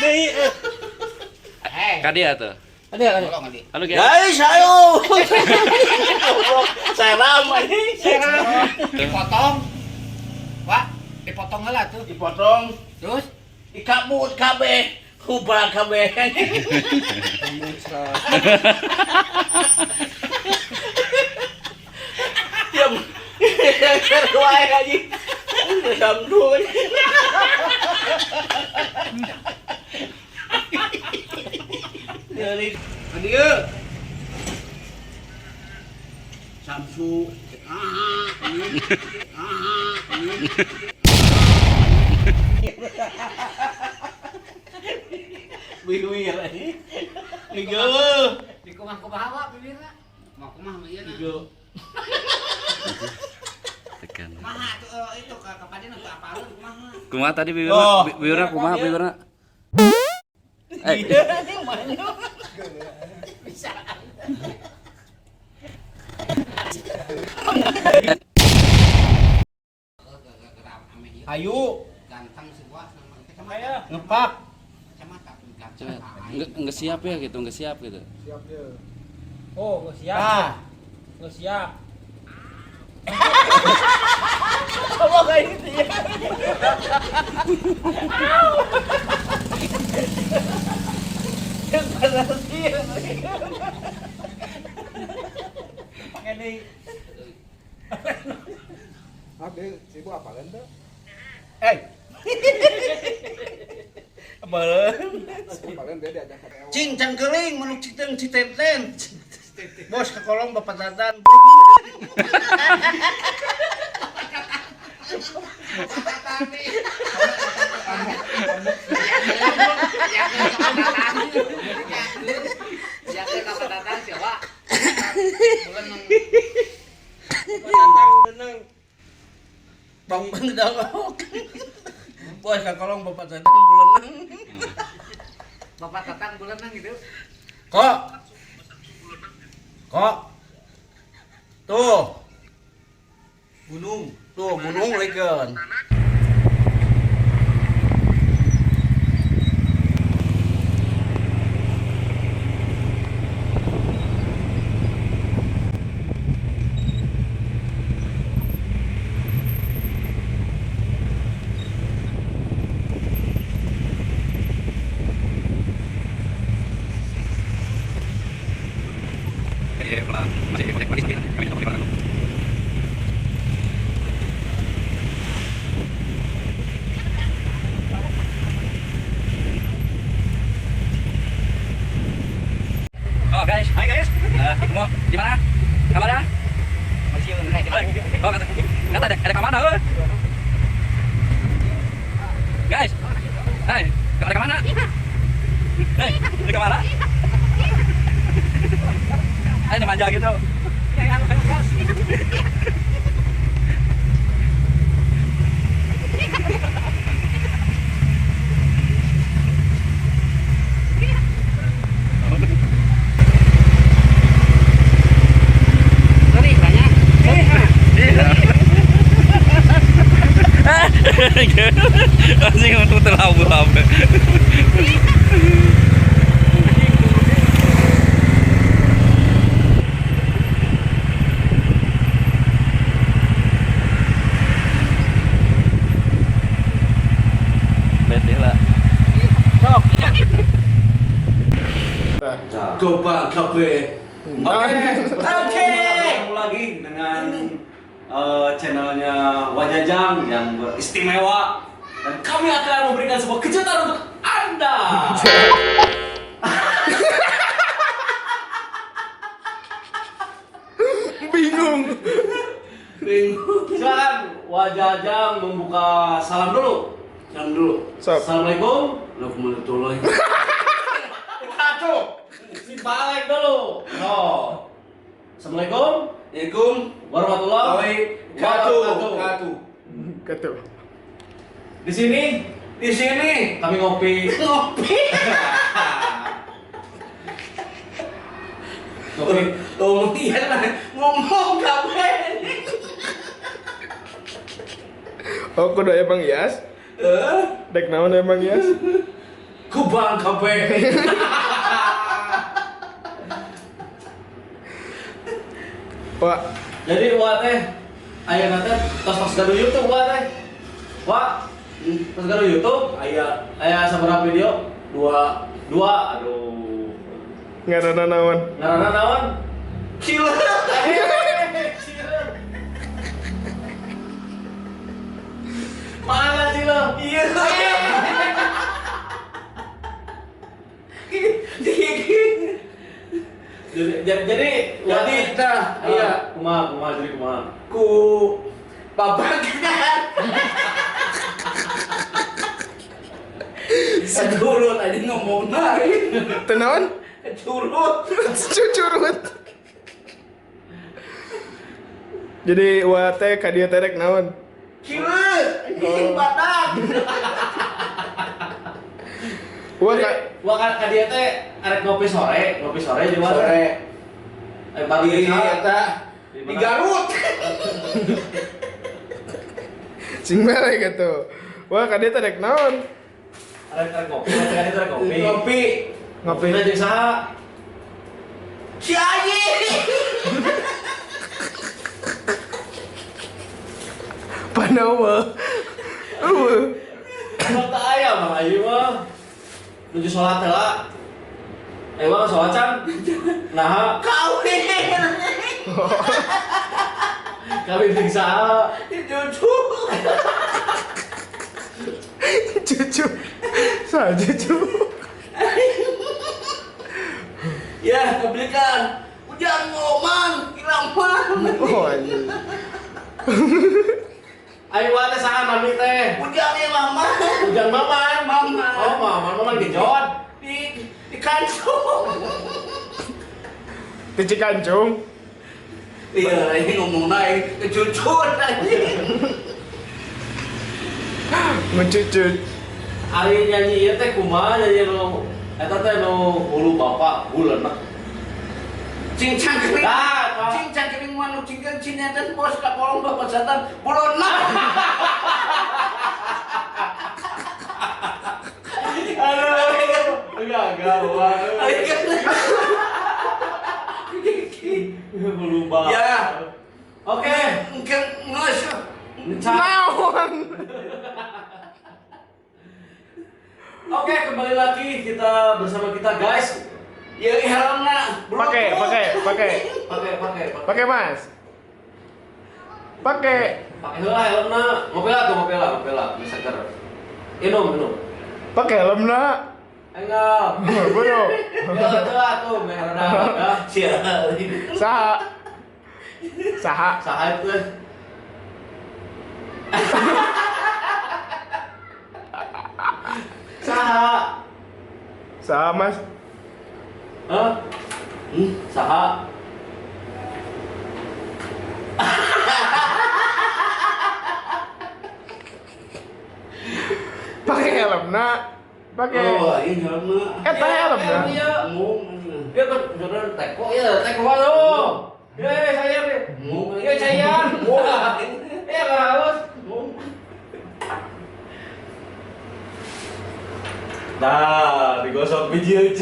deui. Kadia tuh. Ada. Halo guys. Guys, ayo. Seram ini. Dipotong. Pak, dipotong lah tuh. Dipotong. Terus Dikabut kabeh. Hubah kabeh. Diam. Wae aja. Samdu. Dari dia Samsu Wih lagi. Igo. di kumah-kumah apa bibirna? Mau kumah mah ieu. Igo. Tekan. Kumaha tuh itu kepadin untuk apa lu di kumah mah? Kumaha tadi Oh. bibirna kumaha bibirna? Bisa. Ayu. Ganteng sebuah nama kecamatan. Ngepak. Kecamatan Coba. ganteng. Enggak siap ya gitu, enggak siap gitu. Siap dia. Oh, nggak siap. Ah. Nggak siap. Apa kayak gitu ya? Yang benar sih. Pakai nih. Ada, sibuk apa kan tuh? Balen. Kalian dia diajak ke Ewa. Cincang kering manuk citeng citeten. Bos ke kolong bapak tatan. Ya ke kecamatan siapa? Bulan nang Tatang deneng. Bang bang dawak. Bos ke kolong bapak tatan bulan. Bapak tatang bulan nang gitu. Kok? Kok? Tuh. Gunung. Tuh, gunung legeun. Oh guys, hai guys. Mau di mana? Kamarnya? Masih naik lagi. Oh, kata ada kamar dah. Guys. Hai, ada kamar? Hei, ada kamar? Ayo manja gitu. Sorry banyak. Anjing untuk terlalu-labu. Bete lah. Coba kabeh. Oke, ketemu lagi dengan channelnya Wajajang yang beristimewa dan kami akan memberikan sebuah kejutan untuk Anda. Bingung. Silakan Wajajang membuka salam dulu. Salam dulu. Assalamualaikum. Warahmatullahi Kacau. Si balik dulu. No. Assalamualaikum. Assalamualaikum Warahmatullahi wabarakatuh. Ketul. Di sini kami ngopi. Ngopi. Ngopi. Oh, iya lah. Ngomong kabeh. Oh, kudu ya Bang Yas. Dek naon ya Bang Yas? Kubang kape. Wah, Jadi wah teh, aya nanti tos gaduh YouTube wah teh. Wah, tos gaduh YouTube, aya sabaraha video? Dua, aduh. ngaranna naon? Ngaranna naon? Cileut. Mana cileut? Iya. Jadi kita kumaha jadi kumaha. ku babagan. Sadurut aja ngomong naik. Teu naon? Curut. Cucurut. Jadi wah teh ka dieu teh rek naon? Cileut. Anjing badak. Wah ka Wah ka dia teh arek ngopi sore di mana? Sore. Pagi Di eta di Garut. sing mere gitu. Wah ka dieu teh rek naon? Arek ngopi, ka dia teh ngopi. Ngopi. Ngopi. Ngopi jeung saha? Si Ayi. Panawa. Mata aya mah ayeuna mah. Nuju salat heula. Mah salat can. Nah, Kawin. kami jeung saha? Cucu. Cucu. Sa cucu. Ya, kebelikan. Hujan ngoman, hilang man. Oh anjing. Ayo wae saha nami teh? Hujan ya mama. Ujang maman. Mama. Oh, maman genjot. Di kancung. Di Cikancung. Iya, ini ngomong naik kecucut aja. Mencucut. Ari nyanyi ieu teh kumaha nyanyi nu eta teh nu hulu bapak buleuna. Cincang kering. Ah, Cincang kering manu cingkan cinyatan bos ka kolong bapak setan. Bulona. Aduh, enggak wah. Hulu bapak. Ya. Oke. Mungkin nges. Naon? Oke, kembali lagi kita bersama kita guys. Ya helmna. Pakai. Pakai Mas. Pakai. Pakai heula helmna. Ngopela, bisa ker. Minum. Pakai helmna. Enggak. Bodoh. Heula tuh merah. Sia. Saha? Saha? Saha itu? Saha? Saha Mas? Hah? Saha? Pakai helmna. Pakai. Oh, ini helmna. Eta helmna. Iya. Ngomong. Dia kan jodoh teko tuh. Saya nih. Ya saya. Ya harus. Nah, digosok biji.